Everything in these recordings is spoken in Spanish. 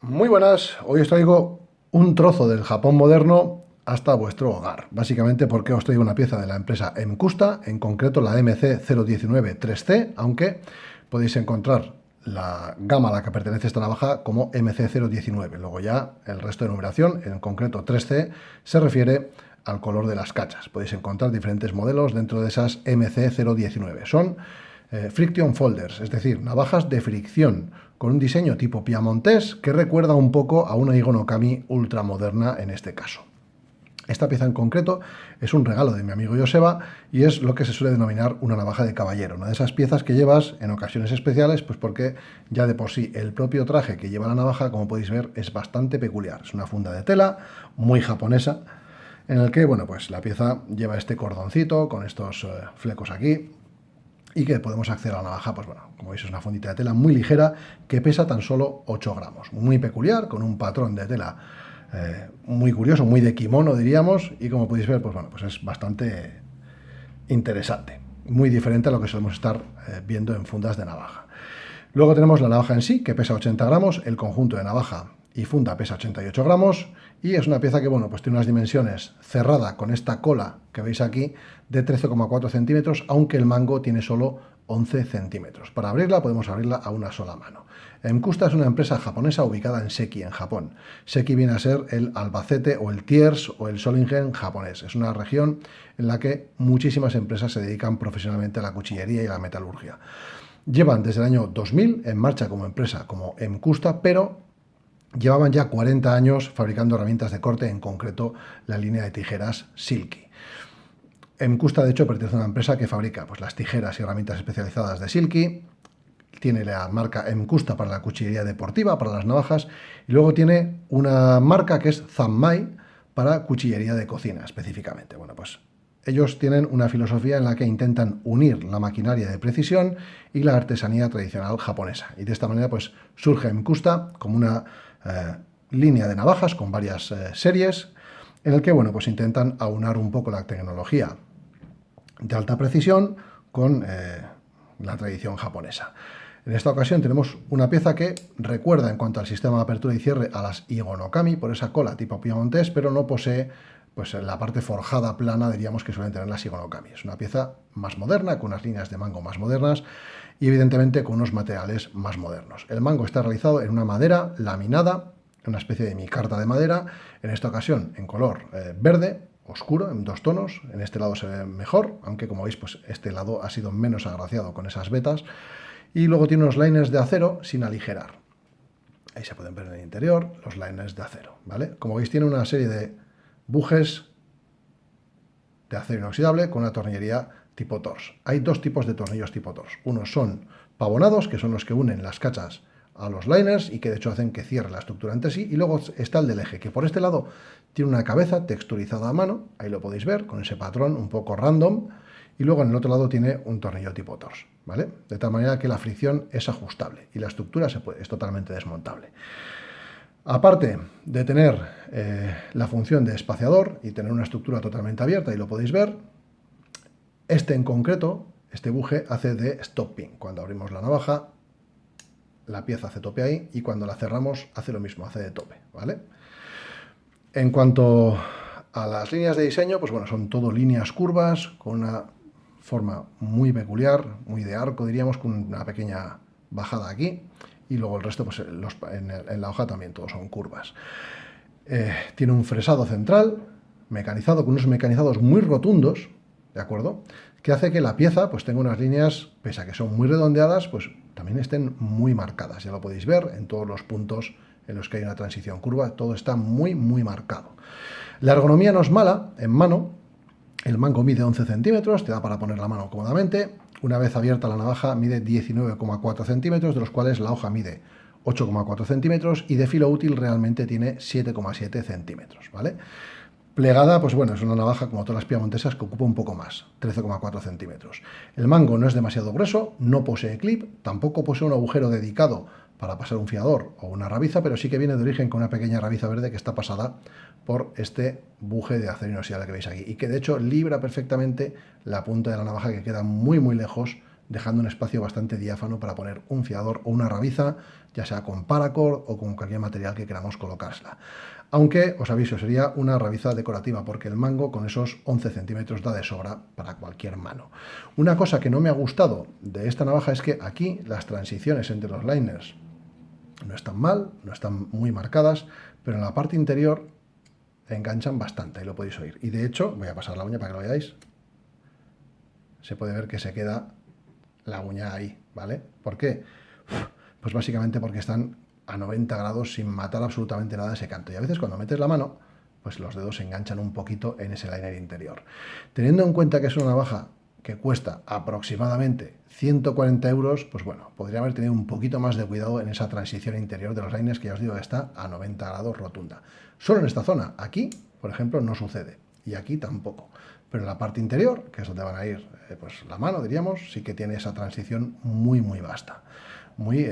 Muy buenas, hoy os traigo un trozo del Japón moderno hasta vuestro hogar. Básicamente porque os traigo una pieza de la empresa Emcusta, en concreto la MC019 3C, aunque podéis encontrar la gama a la que pertenece esta navaja como MC019. Luego ya el resto de numeración, en concreto 3C, se refiere al color de las cachas. Podéis encontrar diferentes modelos dentro de esas MC019. Son friction folders, es decir, navajas de fricción con un diseño tipo piamontés que recuerda un poco a una Igon Okami ultramoderna en este caso. Esta pieza en concreto es un regalo de mi amigo Joseba y es lo que se suele denominar una navaja de caballero, una de esas piezas que llevas en ocasiones especiales, pues porque ya de por sí el propio traje que lleva la navaja, como podéis ver, es bastante peculiar. Es una funda de tela muy japonesa, en el que, bueno, pues la pieza lleva este cordoncito con estos flecos aquí, y que podemos acceder a la navaja, pues bueno, como veis es una fundita de tela muy ligera que pesa tan solo 8 gramos. Muy peculiar, con un patrón de tela muy curioso, muy de kimono diríamos, y como podéis ver, pues bueno, pues es bastante interesante. Muy diferente a lo que solemos estar viendo en fundas de navaja. Luego tenemos la navaja en sí, que pesa 80 gramos, el conjunto de navaja y funda pesa 88 gramos, y es una pieza que, bueno, pues tiene unas dimensiones cerrada con esta cola que veis aquí de 13,4 centímetros, aunque el mango tiene solo 11 centímetros. Para abrirla podemos abrirla a una sola mano. Emcusta es una empresa japonesa ubicada en Seki, en Japón. Seki viene a ser el Albacete o el Thiers o el Solingen japonés. Es una región en la que muchísimas empresas se dedican profesionalmente a la cuchillería y a la metalurgia. Llevan desde el año 2000 en marcha como empresa, como Emcusta, pero llevaban ya 40 años fabricando herramientas de corte, en concreto la línea de tijeras Silky. Emcusta, de hecho, pertenece a una empresa que fabrica pues, las tijeras y herramientas especializadas de Silky. Tiene la marca Emcusta para la cuchillería deportiva, para las navajas, y luego tiene una marca que es Zanmai para cuchillería de cocina específicamente. Bueno, pues ellos tienen una filosofía en la que intentan unir la maquinaria de precisión y la artesanía tradicional japonesa. Y de esta manera pues surge Emcusta como una línea de navajas con varias series en el que, bueno, pues intentan aunar un poco la tecnología de alta precisión con la tradición japonesa. En esta ocasión tenemos una pieza que recuerda en cuanto al sistema de apertura y cierre a las Igon Okami por esa cola tipo piamontés, pero no posee pues la parte forjada plana, diríamos, que suelen tener las Igon Okami. Es una pieza más moderna, con unas líneas de mango más modernas y evidentemente con unos materiales más modernos. El mango está realizado en una madera laminada, una especie de micarta de madera, en esta ocasión en color verde oscuro, en 2 tonos. En este lado se ve mejor, aunque como veis pues este lado ha sido menos agraciado con esas vetas. Y luego tiene unos liners de acero sin aligerar. Ahí se pueden ver en el interior los liners de acero, ¿vale? Como veis tiene una serie de bujes de acero inoxidable con una tornillería tipo Tors. Hay 2 tipos de tornillos tipo Tors. Unos son pavonados, que son los que unen las cachas a los liners y que de hecho hacen que cierre la estructura entre sí, y luego está el del eje, que por este lado tiene una cabeza texturizada a mano, ahí lo podéis ver, con ese patrón un poco random, y luego en el otro lado tiene un tornillo tipo Tors, ¿vale? De tal manera que la fricción es ajustable y la estructura es totalmente desmontable. Aparte de tener la función de espaciador y tener una estructura totalmente abierta, y lo podéis ver, este en concreto, este buje hace de stop pin. Cuando abrimos la navaja, la pieza hace tope ahí, y cuando la cerramos hace lo mismo, hace de tope, ¿vale? En cuanto a las líneas de diseño, pues bueno, son todo líneas curvas, con una forma muy peculiar, muy de arco diríamos, con una pequeña bajada aquí, y luego el resto pues en la hoja también todos son curvas. Tiene un fresado central mecanizado, con unos mecanizados muy rotundos, ¿de acuerdo?, que hace que la pieza pues tenga unas líneas, pese a que son muy redondeadas, pues también estén muy marcadas. Ya lo podéis ver en todos los puntos en los que hay una transición curva, todo está muy marcado. La ergonomía no es mala en mano. El mango mide 11 centímetros, te da para poner la mano cómodamente. Una vez abierta la navaja mide 19,4 centímetros, de los cuales la hoja mide 8,4 centímetros y de filo útil realmente tiene 7,7 centímetros, ¿vale? Plegada, pues bueno, es una navaja como todas las piamontesas que ocupa un poco más, 13,4 centímetros. El mango no es demasiado grueso, no posee clip, tampoco posee un agujero dedicado para pasar un fiador o una rabiza, pero sí que viene de origen con una pequeña rabiza verde que está pasada por este buje de acero inoxidable que veis aquí, y que de hecho libra perfectamente la punta de la navaja, que queda muy lejos dejando un espacio bastante diáfano para poner un fiador o una rabiza, ya sea con paracord o con cualquier material que queramos colocársela. Aunque, os aviso, sería una rabiza decorativa, porque el mango con esos 11 centímetros da de sobra para cualquier mano. Una cosa que no me ha gustado de esta navaja es que aquí las transiciones entre los liners no están mal, no están muy marcadas, pero en la parte interior enganchan bastante, ahí lo podéis oír. Y de hecho, voy a pasar la uña para que lo veáis, se puede ver que se queda la uña ahí, ¿vale? ¿Por qué? Pues básicamente porque están a 90 grados sin matar absolutamente nada ese canto. Y a veces cuando metes la mano, pues los dedos se enganchan un poquito en ese liner interior. Teniendo en cuenta que es una navaja que cuesta aproximadamente 140 euros, pues bueno, podría haber tenido un poquito más de cuidado en esa transición interior de los liners, que ya os digo que está a 90 grados rotunda. Solo en esta zona, aquí, por ejemplo, no sucede, y aquí tampoco. Pero en la parte interior, que es donde van a ir pues la mano, diríamos, sí que tiene esa transición muy vasta, muy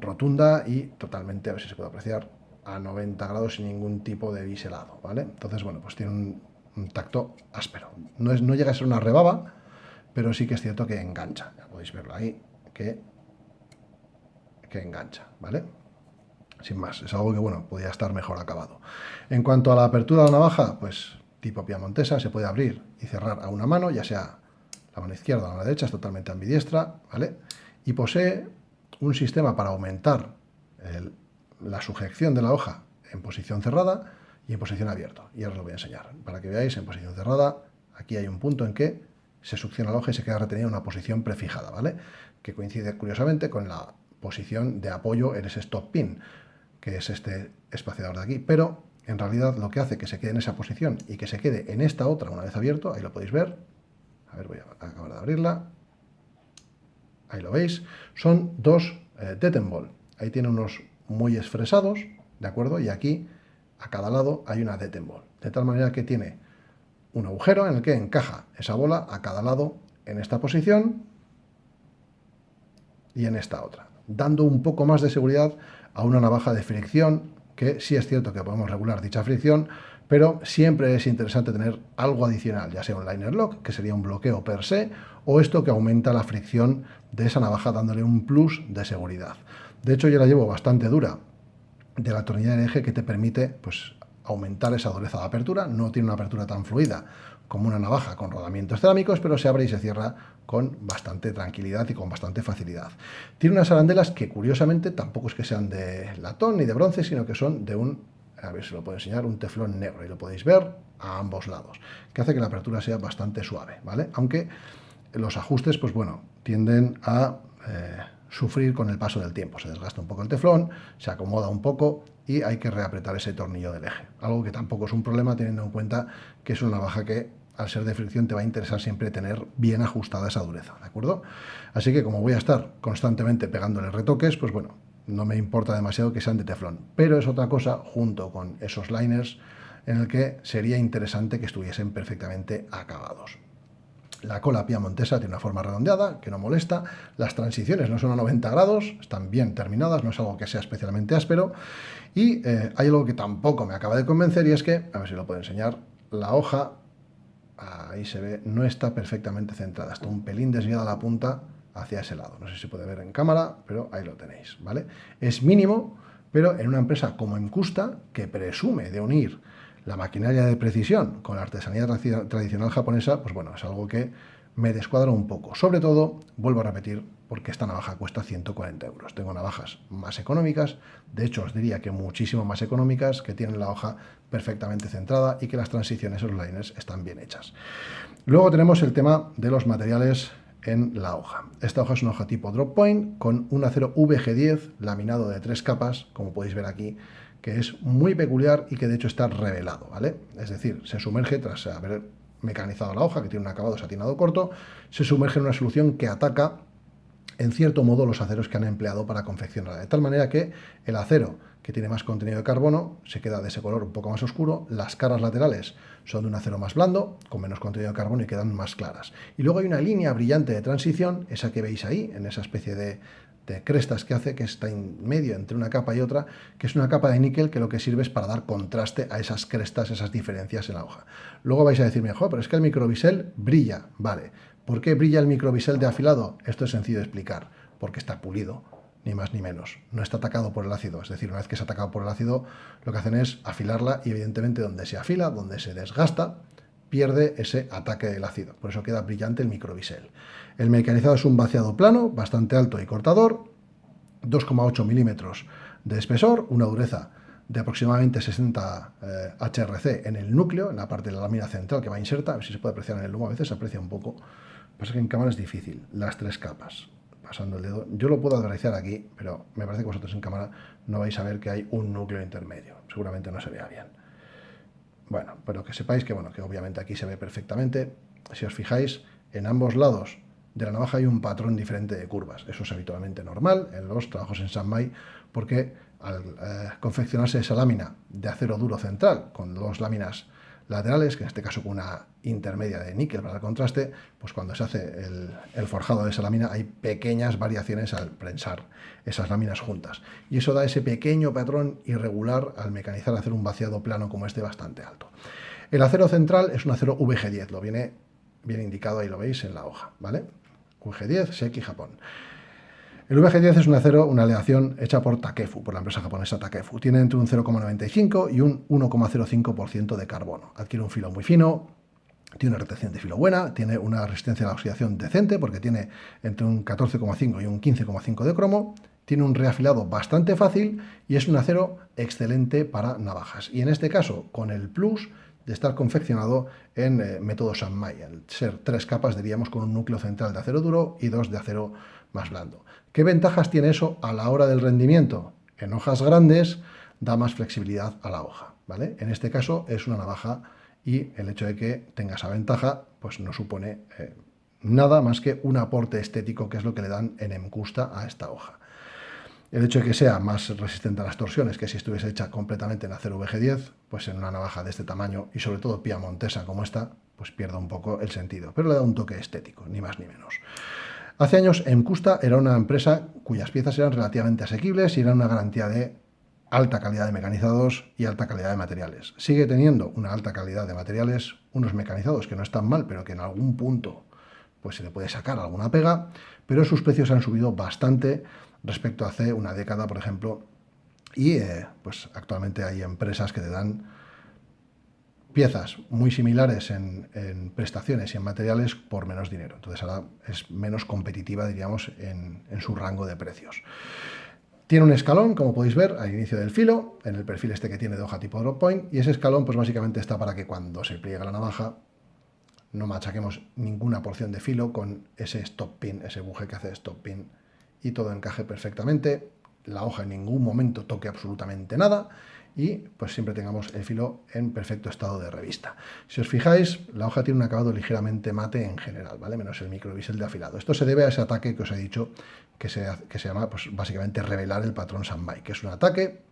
rotunda y totalmente, a ver si se puede apreciar, a 90 grados sin ningún tipo de biselado, ¿vale? Entonces, bueno, pues tiene un tacto áspero. No llega a ser una rebaba, pero sí que es cierto que engancha. Ya podéis verlo ahí, que engancha, ¿vale? Sin más, es algo que, bueno, podría estar mejor acabado. En cuanto a la apertura de la navaja, pues tipo piamontesa, se puede abrir y cerrar a una mano, ya sea la mano izquierda o la derecha, es totalmente ambidiestra, ¿vale? Y posee un sistema para aumentar la sujeción de la hoja en posición cerrada y en posición abierta. Y ahora os lo voy a enseñar. Para que veáis, en posición cerrada, aquí hay un punto en que se succiona la hoja y se queda retenida en una posición prefijada, ¿vale? Que coincide curiosamente con la posición de apoyo en ese stop pin, que es este espaciador de aquí, pero en realidad lo que hace que se quede en esa posición y que se quede en esta otra una vez abierto, ahí lo podéis ver, a ver, voy a acabar de abrirla, ahí lo veis, son dos Detten Ball, ahí tiene unos muelles fresados, ¿de acuerdo? Y aquí a cada lado hay una Detten Ball, de tal manera que tiene un agujero en el que encaja esa bola a cada lado en esta posición y en esta otra, dando un poco más de seguridad a una navaja de fricción, que sí es cierto que podemos regular dicha fricción, pero siempre es interesante tener algo adicional, ya sea un liner lock, que sería un bloqueo per se, o esto que aumenta la fricción de esa navaja dándole un plus de seguridad. De hecho, yo la llevo bastante dura, de la tornilla de eje, que te permite pues aumentar esa dureza de apertura. No tiene una apertura tan fluida como una navaja con rodamientos cerámicos, pero se abre y se cierra con bastante tranquilidad y con bastante facilidad. Tiene unas arandelas que curiosamente tampoco es que sean de latón ni de bronce, sino que son de un, a ver si lo puedo enseñar, un teflón negro, y lo podéis ver a ambos lados, que hace que la apertura sea bastante suave, ¿vale? Aunque los ajustes, pues bueno, tienden a sufrir con el paso del tiempo. Se desgasta un poco el teflón, se acomoda un poco y hay que reapretar ese tornillo del eje. Algo que tampoco es un problema, teniendo en cuenta que es una navaja que, al ser de fricción, te va a interesar siempre tener bien ajustada esa dureza, ¿de acuerdo? Así que, como voy a estar constantemente pegándole retoques, pues bueno, no me importa demasiado que sean de teflón, pero es otra cosa, junto con esos liners, en el que sería interesante que estuviesen perfectamente acabados. La cola piamontesa tiene una forma redondeada, que no molesta. Las transiciones no son a 90 grados, están bien terminadas, no es algo que sea especialmente áspero. Y hay algo que tampoco me acaba de convencer, y es que, a ver si lo puedo enseñar, la hoja, ahí se ve, no está perfectamente centrada. Está un pelín desviada la punta hacia ese lado. No sé si se puede ver en cámara, pero ahí lo tenéis, ¿vale? Es mínimo, pero en una empresa como Encusta, que presume de unir la maquinaria de precisión con la artesanía tradicional japonesa, pues bueno, es algo que me descuadra un poco. Sobre todo, vuelvo a repetir, porque esta navaja cuesta 140 euros. Tengo navajas más económicas, de hecho os diría que muchísimo más económicas, que tienen la hoja perfectamente centrada y que las transiciones, los liners, están bien hechas. Luego tenemos el tema de los materiales en la hoja. Esta hoja es una hoja tipo drop point con un acero VG10 laminado de 3 capas, como podéis ver aquí, que es muy peculiar y que de hecho está revelado, ¿vale? Es decir, se sumerge tras haber mecanizado la hoja, que tiene un acabado satinado corto, se sumerge en una solución que ataca en cierto modo los aceros que han empleado para confeccionarla, de tal manera que el acero, que tiene más contenido de carbono, se queda de ese color un poco más oscuro, las caras laterales son de un acero más blando, con menos contenido de carbono, y quedan más claras. Y luego hay una línea brillante de transición, esa que veis ahí, en esa especie de de crestas que hace, que está en medio entre una capa y otra, que es una capa de níquel que lo que sirve es para dar contraste a esas crestas, esas diferencias en la hoja. Luego vais a decirme, joder, pero es que el microbisel brilla. Vale, ¿por qué brilla el microbisel de afilado? Esto es sencillo de explicar, porque está pulido, ni más ni menos. No está atacado por el ácido, es decir, una vez que es atacado por el ácido, lo que hacen es afilarla y evidentemente donde se afila, donde se desgasta, pierde ese ataque del ácido. Por eso queda brillante el microbisel. El mecanizado es un vaciado plano, bastante alto y cortador, 2,8 milímetros de espesor, una dureza de aproximadamente 60 HRC en el núcleo, en la parte de la lámina central que va inserta. A ver si se puede apreciar en el lomo, a veces se aprecia un poco. Pasa que en cámara es difícil, las 3 capas. Pasando el dedo, yo lo puedo apreciar aquí, pero me parece que vosotros en cámara no vais a ver que hay un núcleo intermedio. Seguramente no se vea bien. Bueno, pero que sepáis que, bueno, que obviamente aquí se ve perfectamente. Si os fijáis, en ambos lados de la navaja hay un patrón diferente de curvas. Eso es habitualmente normal en los trabajos en Sanmai, porque al confeccionarse esa lámina de acero duro central con 2 láminas laterales, que en este caso con una intermedia de níquel para el contraste, pues cuando se hace el forjado de esa lámina hay pequeñas variaciones al prensar esas láminas juntas. Y eso da ese pequeño patrón irregular al mecanizar, hacer un vaciado plano como este bastante alto. El acero central es un acero VG10, lo viene bien indicado, ahí lo veis en la hoja, ¿vale? VG10, Seki, Japón. El VG10 es un acero, una aleación hecha por Takefu, por la empresa japonesa Takefu. Tiene entre un 0,95 y un 1,05% de carbono. Adquiere un filo muy fino, tiene una retención de filo buena, tiene una resistencia a la oxidación decente, porque tiene entre un 14,5 y un 15,5 de cromo, tiene un reafilado bastante fácil y es un acero excelente para navajas. Y en este caso, con el plus de estar confeccionado en método Sanmai. Al ser 3 capas, diríamos, con un núcleo central de acero duro y 2 de acero más blando. ¿Qué ventajas tiene eso a la hora del rendimiento? En hojas grandes da más flexibilidad a la hoja, ¿vale? En este caso es una navaja y el hecho de que tenga esa ventaja pues no supone nada más que un aporte estético, que es lo que le dan en Emcusta a esta hoja. El hecho de que sea más resistente a las torsiones que si estuviese hecha completamente en acero VG10, pues en una navaja de este tamaño y sobre todo piamontesa como esta, pues pierde un poco el sentido, pero le da un toque estético, ni más ni menos. Hace años Emcusta era una empresa cuyas piezas eran relativamente asequibles y eran una garantía de alta calidad de mecanizados y alta calidad de materiales. Sigue teniendo una alta calidad de materiales, unos mecanizados que no están mal, pero que en algún punto pues se le puede sacar alguna pega, pero sus precios han subido bastante respecto a hace una década, por ejemplo, y pues actualmente hay empresas que te dan piezas muy similares en prestaciones y en materiales por menos dinero. Entonces ahora es menos competitiva, diríamos, en su rango de precios. Tiene un escalón, como podéis ver, al inicio del filo, en el perfil este que tiene de hoja tipo drop point, y ese escalón pues básicamente está para que cuando se pliega la navaja no machaquemos ninguna porción de filo con ese stop pin, ese buje que hace stop pin, y todo encaje perfectamente, la hoja en ningún momento toque absolutamente nada y pues siempre tengamos el filo en perfecto estado de revista. Si os fijáis, la hoja tiene un acabado ligeramente mate en general, ¿vale? Menos el microbisel de afilado. Esto se debe a ese ataque que os he dicho que se llama pues básicamente revelar el patrón Sanmai, que es un ataque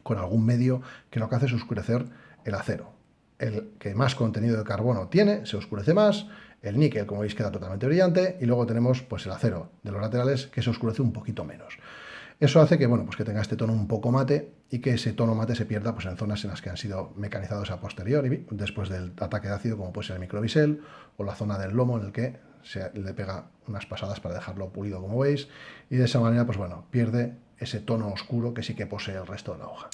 con algún medio que lo que hace es oscurecer el acero. El que más contenido de carbono tiene se oscurece más, el níquel, como veis, queda totalmente brillante, y luego tenemos pues el acero de los laterales que se oscurece un poquito menos. Eso hace que, bueno, pues que tenga este tono un poco mate y que ese tono mate se pierda pues en zonas en las que han sido mecanizados a posteriori, después del ataque de ácido, como puede ser el microbisel o la zona del lomo en el que se le pega unas pasadas para dejarlo pulido, como veis, y de esa manera, pues bueno, pierde ese tono oscuro que sí que posee el resto de la hoja.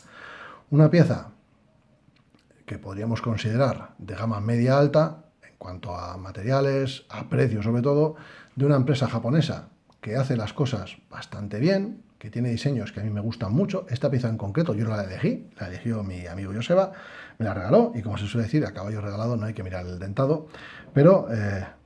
Una pieza que podríamos considerar de gama media alta en cuanto a materiales, a precio sobre todo, de una empresa japonesa que hace las cosas bastante bien, que tiene diseños que a mí me gustan mucho. Esta pieza en concreto yo no la elegí, la eligió mi amigo Joseba, me la regaló, y como se suele decir, a caballo regalado no hay que mirar el dentado, pero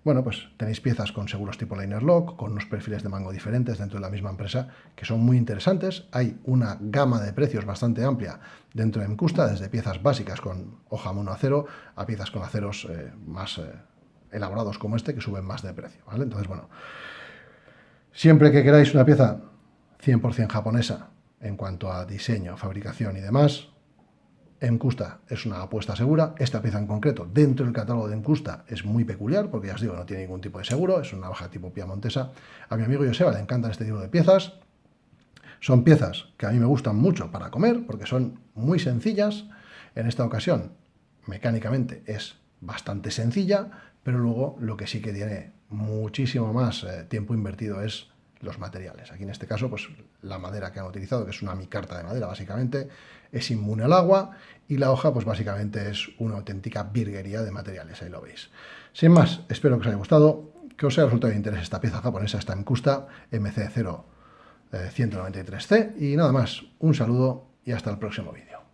bueno, pues tenéis piezas con seguros tipo liner lock, con unos perfiles de mango diferentes dentro de la misma empresa, que son muy interesantes. Hay una gama de precios bastante amplia dentro de Emcusta, desde piezas básicas con hoja monoacero a piezas con aceros más elaborados como este, que suben más de precio, ¿vale? Entonces, bueno, siempre que queráis una pieza 100% japonesa en cuanto a diseño, fabricación y demás, Encusta es una apuesta segura. Esta pieza en concreto, dentro del catálogo de Encusta, es muy peculiar, porque ya os digo, no tiene ningún tipo de seguro, es una navaja tipo piamontesa. A mi amigo Joseba le encantan este tipo de piezas. Son piezas que a mí me gustan mucho para comer, porque son muy sencillas. En esta ocasión, mecánicamente, es bastante sencilla, pero luego lo que sí que tiene muchísimo más tiempo invertido es los materiales. Aquí en este caso, pues la madera que han utilizado, que es una micarta de madera básicamente, es inmune al agua, y la hoja pues básicamente es una auténtica virguería de materiales, ahí lo veis. Sin más, espero que os haya gustado, que os haya resultado de interés esta pieza japonesa, esta Encusta MC0193C, y nada más, un saludo y hasta el próximo vídeo.